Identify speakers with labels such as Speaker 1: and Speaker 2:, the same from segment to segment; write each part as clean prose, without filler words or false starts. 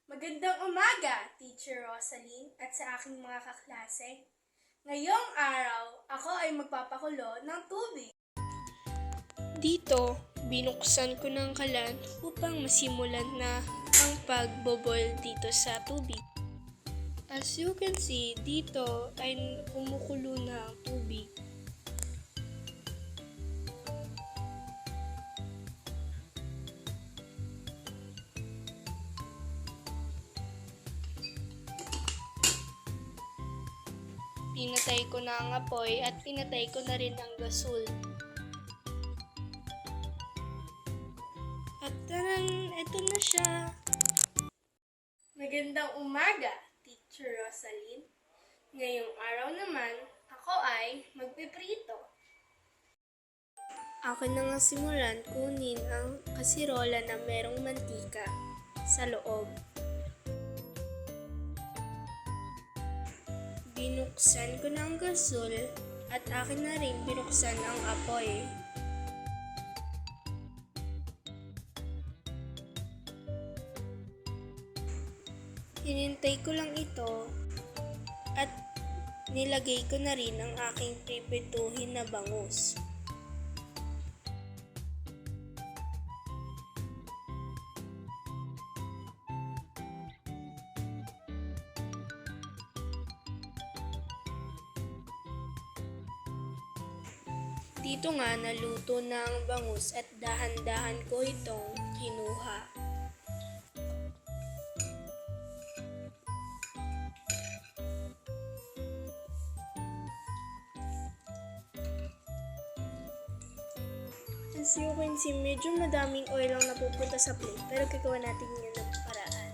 Speaker 1: Magandang umaga, Teacher Rosaline at sa aking mga kaklase. Ngayong araw, ako ay magpapakulo ng tubig. Dito, binuksan ko ng kalan upang masimulan na ang pagboboil dito sa tubig. As you can see, dito ay kumukulo na ang tubig. Pinatay ko na ang apoy at pinatay ko na rin ang gasol. At tarang, eto na siya. Magandang umaga, Teacher Rosaline. Ngayong araw naman, ako ay magpiprito. Ako na nga simulan kunin ang kasirola na merong mantika sa loob. Binuksan ko ng gasol at akin na rin binuksan ang apoy. Hinintay ko lang ito at nilagay ko na rin ang aking pipituhin na bangus. Dito nga naluto na ang bangus at dahan-dahan ko itong kinuha. As you can see, medyo madaming oil ang napupunta sa plate pero gagawa natin yun ng paraan.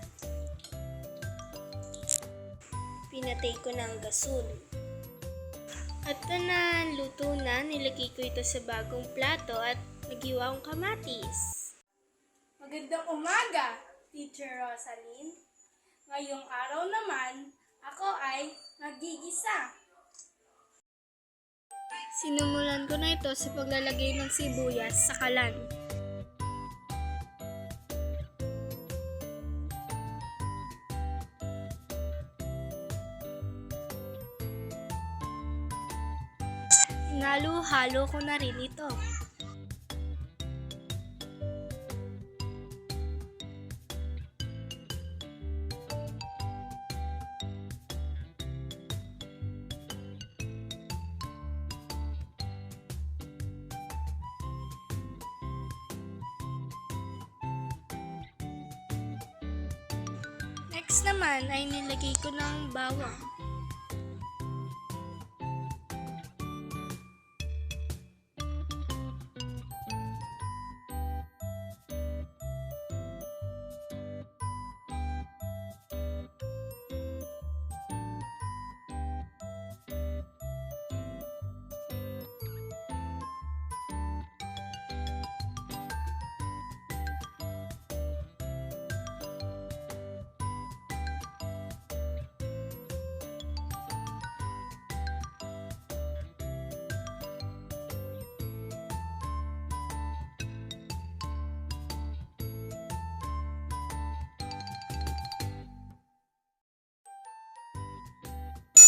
Speaker 1: Pinatay ko ng gasol. At tanan, luto na, nilagay ko ito sa bagong plato at nagiwa akong kamatis. Magandang umaga, Teacher Rosaline. Ngayong araw naman, ako ay magigisa. Sinimulan ko na ito sa paglalagay ng sibuyas sa kalan. Hinalo-halo ko na rin ito. Next naman ay nilagay ko ng bawang.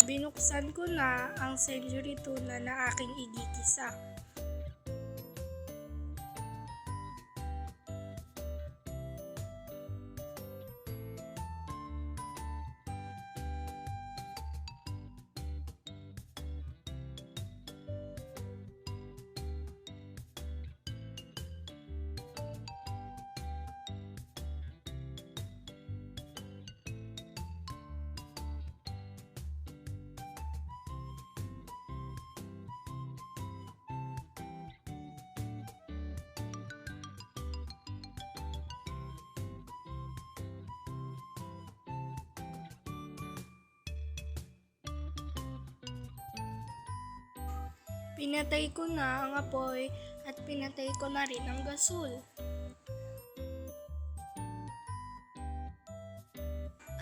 Speaker 1: Binuksan ko na ang century tuna na aking igigisa. Pinatay ko na ang apoy at pinatay ko na rin ang gasol.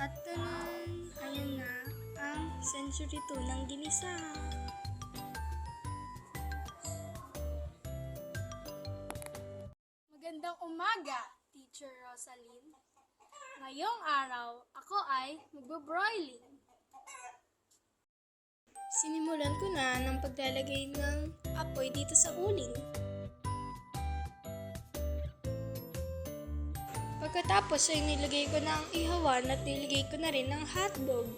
Speaker 1: At tanan, ayan na ang century tunang ginisa. Magandang umaga, Teacher Rosaline. Ngayong araw, ako ay magbo-broiling. Sinimulan ko na ng paglalagay ng apoy dito sa uling. Pagkatapos ay nilagay ko na ang ihawan at nilagay ko na rin ang hotdog.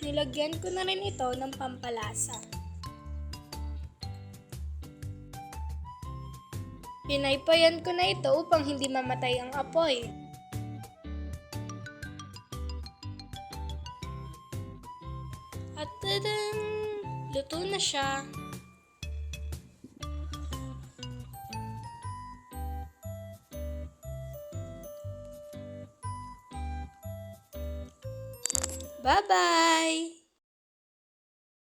Speaker 1: Nilagyan ko na rin ito ng pampalasa. Pinaypayan ko na ito upang hindi mamatay ang apoy. At tadam! Luto na siya. Bye-bye!